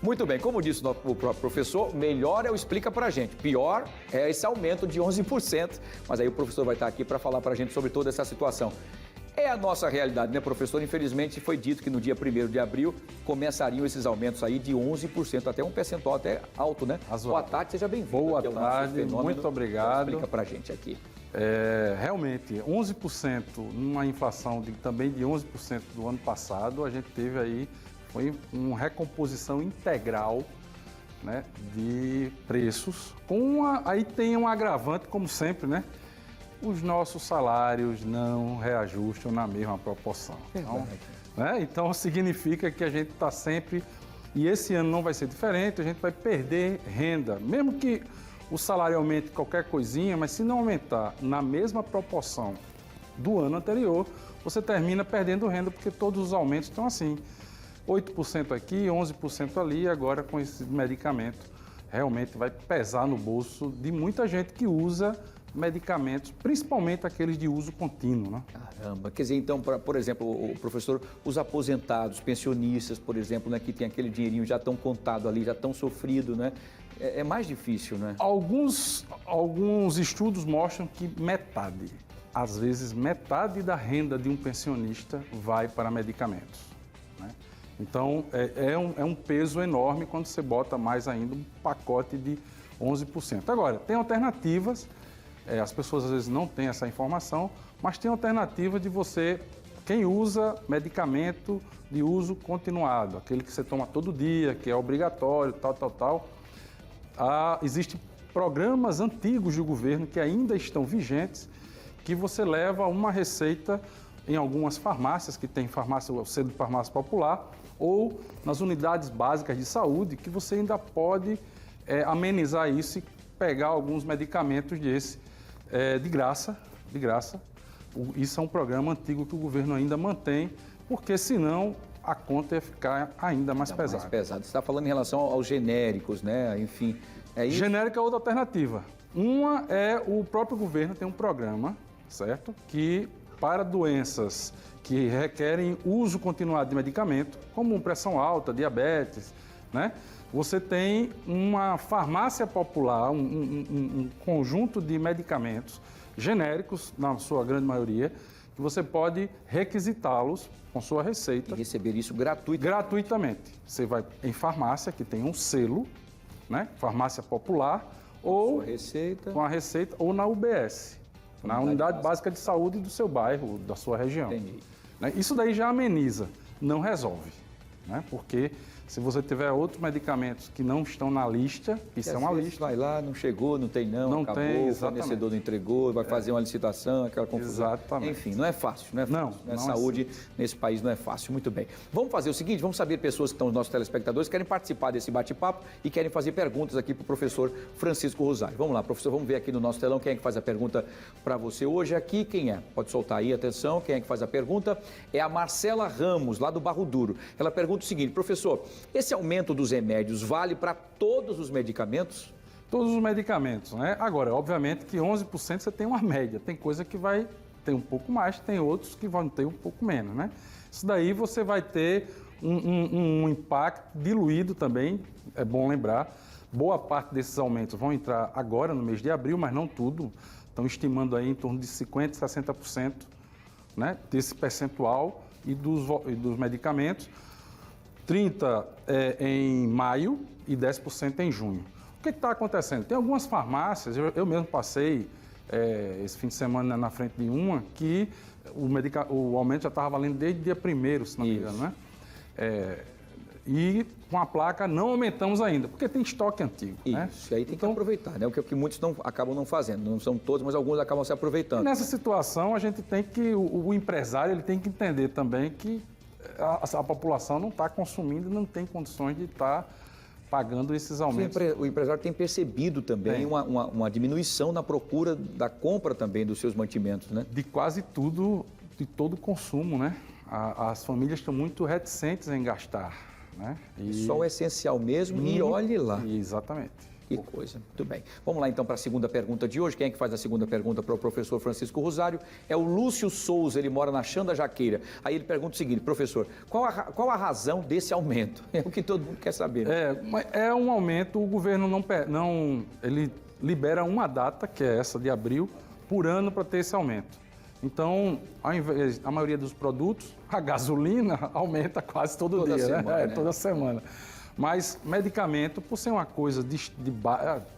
Muito bem, como disse o próprio professor, melhor é o explica pra gente, pior é esse aumento de 11%, mas aí o professor vai estar aqui para falar pra gente sobre toda essa situação. É a nossa realidade, né, professor? Infelizmente, foi dito que no dia 1º de abril começariam esses aumentos aí de 11%, até um percentual até alto, né? Boa tarde, seja bem-vindo. Boa tarde, muito obrigado. Explica pra gente aqui. Realmente, 11%, numa inflação também de 11% do ano passado, a gente teve aí, foi uma recomposição integral, né, de preços. Aí tem um agravante, como sempre, né? Os nossos salários não reajustam na mesma proporção. Então, significa que a gente está sempre, e esse ano não vai ser diferente, a gente vai perder renda. Mesmo que o salário aumente qualquer coisinha, mas se não aumentar na mesma proporção do ano anterior, você termina perdendo renda, porque todos os aumentos estão assim. 8% aqui, 11% ali, e agora com esse medicamento, realmente vai pesar no bolso de muita gente que usa medicamentos, principalmente aqueles de uso contínuo, né? Caramba, quer dizer, então, por exemplo, o professor, os aposentados, pensionistas, por exemplo, né, que tem aquele dinheirinho já tão contado ali, já tão sofrido, né? É mais difícil, né? Alguns estudos mostram que metade, às vezes metade da renda de um pensionista vai para medicamentos, né? Então, é um peso enorme quando você bota mais ainda um pacote de 11%. Agora, tem alternativas. As pessoas às vezes não têm essa informação, mas tem alternativa de você, quem usa medicamento de uso continuado, aquele que você toma todo dia, que é obrigatório, tal. Existem programas antigos do governo que ainda estão vigentes, que você leva uma receita em algumas farmácias, que tem o selo de farmácia popular, ou nas unidades básicas de saúde, que você ainda pode amenizar isso e pegar alguns medicamentos de graça. Isso é um programa antigo que o governo ainda mantém, porque senão a conta ia ficar ainda mais pesada. Você está falando em relação aos genéricos, né? Enfim, é isso? Genérico é outra alternativa. Uma é o próprio governo tem um programa, certo? Que para doenças que requerem uso continuado de medicamento, como pressão alta, diabetes, né? Você tem uma farmácia popular, um conjunto de medicamentos genéricos, na sua grande maioria, que você pode requisitá-los com sua receita. E receber isso gratuitamente. Gratuitamente. Você vai em farmácia, que tem um selo, né? Farmácia popular, ou com a receita, ou na UBS, na Unidade Básica de Saúde do seu bairro, da sua região. Entendi. Isso daí já ameniza, não resolve, né? Porque se você tiver outros medicamentos que não estão na lista, isso é uma lista. Vai lá, não chegou, não tem não, acabou, o fornecedor não entregou, vai fazer uma licitação, aquela confusão. Exatamente. Enfim, não é fácil, não é fácil. Não saúde nesse país não é fácil. Muito bem. Vamos fazer o seguinte, vamos saber pessoas que estão, os nossos telespectadores, que querem participar desse bate-papo e querem fazer perguntas aqui para o professor Francisco Rosário. Vamos lá, professor, vamos ver aqui no nosso telão quem é que faz a pergunta para você hoje aqui. Quem é? Pode soltar aí, atenção, quem é que faz a pergunta? É a Marcela Ramos, lá do Barro Duro. Ela pergunta o seguinte, professor, esse aumento dos remédios vale para todos os medicamentos? Todos os medicamentos, né? Agora, obviamente que 11% você tem uma média. Tem coisa que vai ter um pouco mais, tem outros que vão ter um pouco menos, né? Isso daí você vai ter um impacto diluído também, é bom lembrar. Boa parte desses aumentos vão entrar agora no mês de abril, mas não tudo. Estão estimando aí em torno de 50%, 60%, né, desse percentual e dos medicamentos. 30% em maio e 10% em junho. O que está acontecendo? Tem algumas farmácias, eu mesmo passei esse fim de semana na frente de uma, que o aumento já estava valendo desde dia 1º, se não me engano, né? E com a placa não aumentamos ainda, porque tem estoque antigo. Isso, né? E aí tem que aproveitar, né? O que muitos acabam não fazendo, não são todos, mas alguns acabam se aproveitando. Nessa situação, a gente tem que, o empresário ele tem que entender também que a população não está consumindo, não tem condições de estar pagando esses aumentos. O empresário tem percebido também uma diminuição na procura da compra também dos seus mantimentos, né? De quase tudo, de todo o consumo, né? As famílias estão muito reticentes em gastar, né? Só o essencial mesmo e olhe lá. Exatamente. Que coisa, muito bem. Vamos lá então para a segunda pergunta de hoje. Quem é que faz a segunda pergunta para o professor Francisco Rosário? É o Lúcio Souza, ele mora na Xanda Jaqueira. Aí ele pergunta o seguinte, professor, qual a razão desse aumento? É o que todo mundo quer saber. Né? É um aumento, o governo ele libera uma data, que é essa de abril, por ano para ter esse aumento. Então, ao invés, a maioria dos produtos, a gasolina aumenta quase todo dia, semana, né? Toda semana. Mas medicamento, por ser uma coisa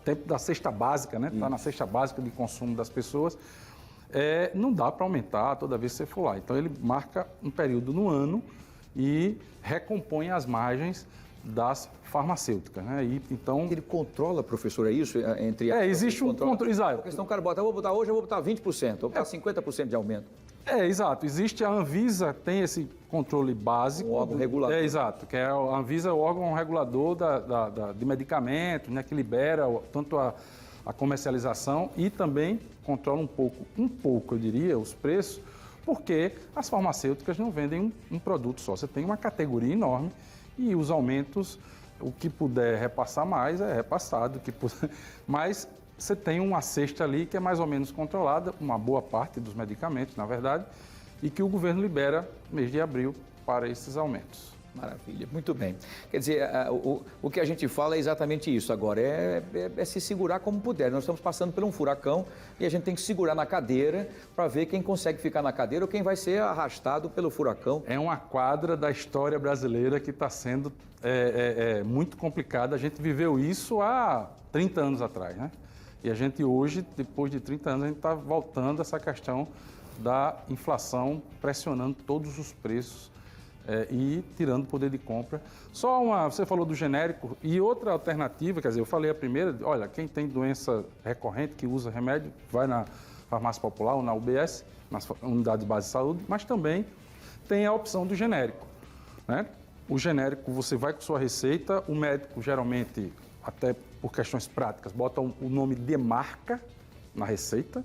tempo da cesta básica, né? Está na cesta básica de consumo das pessoas, não dá para aumentar toda vez que você for lá. Então ele marca um período no ano e recompõe as margens das farmacêuticas, né? Então ele controla, professor, é isso? Existe um controle, exato. Porque senão o cara bota, eu vou botar hoje, eu vou botar 20%, vou botar 50% de aumento. Exato. Existe a Anvisa, tem esse controle básico. Um órgão regulador. Exato, que a Anvisa é o órgão regulador de medicamentos, né, que libera tanto a comercialização e também controla um pouco, eu diria, os preços, porque as farmacêuticas não vendem um produto só. Você tem uma categoria enorme e os aumentos, o que puder repassar mais é repassado, mas você tem uma cesta ali que é mais ou menos controlada, uma boa parte dos medicamentos, na verdade, e que o governo libera no mês de abril para esses aumentos. Maravilha, muito bem. Quer dizer, o que a gente fala é exatamente isso agora, é se segurar como puder. Nós estamos passando por um furacão e a gente tem que segurar na cadeira para ver quem consegue ficar na cadeira ou quem vai ser arrastado pelo furacão. É uma quadra da história brasileira que está sendo muito complicada. A gente viveu isso há 30 anos atrás, né? E a gente hoje, depois de 30 anos, a gente está voltando a essa questão da inflação, pressionando todos os preços e tirando o poder de compra. Você falou do genérico e outra alternativa, quer dizer, eu falei a primeira, olha, quem tem doença recorrente, que usa remédio, vai na farmácia popular ou na UBS, nas unidades de base de saúde, mas também tem a opção do genérico, né? O genérico, você vai com sua receita, o médico geralmente, até por questões práticas, bota o nome de marca na receita,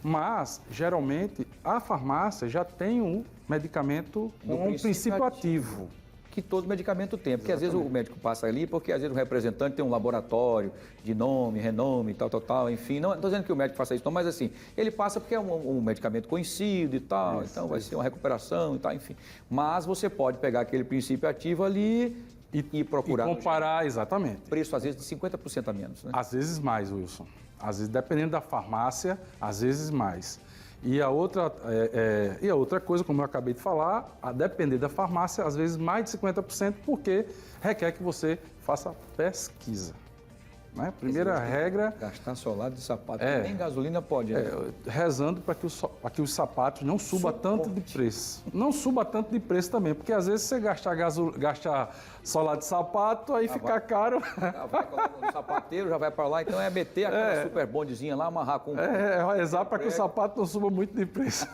mas, geralmente, a farmácia já tem um medicamento com um princípio ativo. Que todo medicamento tem, porque às vezes o médico passa ali, porque às vezes o representante tem um laboratório de nome, renome, tal, enfim. Não estou dizendo que o médico faça isso, não, mas assim, ele passa porque é um medicamento conhecido e tal, então vai ser uma recuperação e tal, enfim. Mas você pode pegar aquele princípio ativo ali e procurar. E comparar, exatamente. Preço, às vezes, de 50% a menos, né? Às vezes mais, Wilson. Às vezes, dependendo da farmácia, às vezes mais. E a outra coisa, como eu acabei de falar, a depender da farmácia, às vezes mais de 50%, porque requer que você faça pesquisa. Né? Primeira regra... Gastar solado de sapato, nem gasolina pode. Né? Rezando para que os sapatos não subam tanto de preço. Não suba tanto de preço também, porque às vezes você gastar solado de sapato, aí fica caro. Já vai no sapateiro, já vai para lá, então é meter aquela super bondezinha lá, amarrar com... Rezar para que o sapato não suba muito de preço.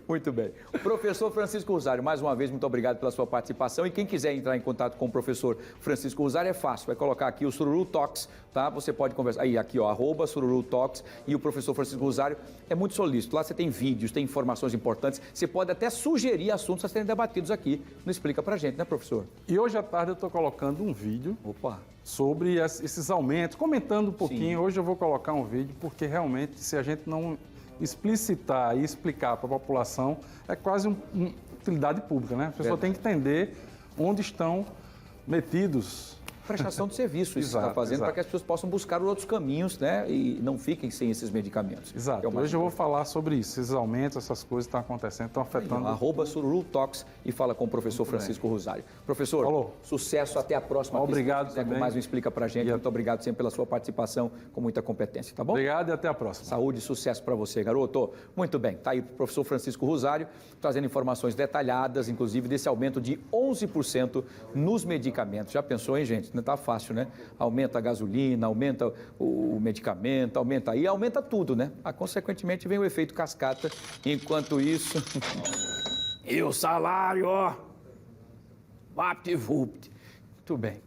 Muito bem. O professor Francisco Rosário, mais uma vez, muito obrigado pela sua participação. E quem quiser entrar em contato com o professor Francisco Rosário é fácil, vai colocar aqui o Sururu Talks, tá? Você pode conversar, aí aqui ó, @Sururu Talks, e o professor Francisco Rosário é muito solícito. Lá você tem vídeos, tem informações importantes, você pode até sugerir assuntos a serem debatidos aqui. Não explica pra gente, né, professor? E hoje à tarde eu estou colocando um vídeo sobre esses aumentos, comentando um pouquinho. Sim. Hoje eu vou colocar um vídeo, porque realmente, se a gente não explicitar e explicar para a população, é quase uma utilidade pública, né? A pessoa tem que entender onde estão metidos. Prestação de serviço, isso que está fazendo, para que as pessoas possam buscar outros caminhos, né? E não fiquem sem esses medicamentos. Exato. Hoje eu vou falar sobre isso, esses aumentos, essas coisas estão acontecendo, estão afetando... @Sururu Talks e fala com o professor Francisco Rosário. Professor, sucesso, até a próxima. Obrigado também. Mais um Explica pra gente. Muito obrigado sempre pela sua participação, com muita competência, tá bom? Obrigado e até a próxima. Saúde e sucesso para você, garoto. Muito bem, tá aí o professor Francisco Rosário, trazendo informações detalhadas, inclusive desse aumento de 11% nos medicamentos. Já pensou, hein, gente? Não tá fácil, né? Aumenta a gasolina, aumenta o medicamento, aumenta tudo, né? Consequentemente, vem o efeito cascata. Enquanto isso... E o salário, ó... Vapt-vupt. Muito bem.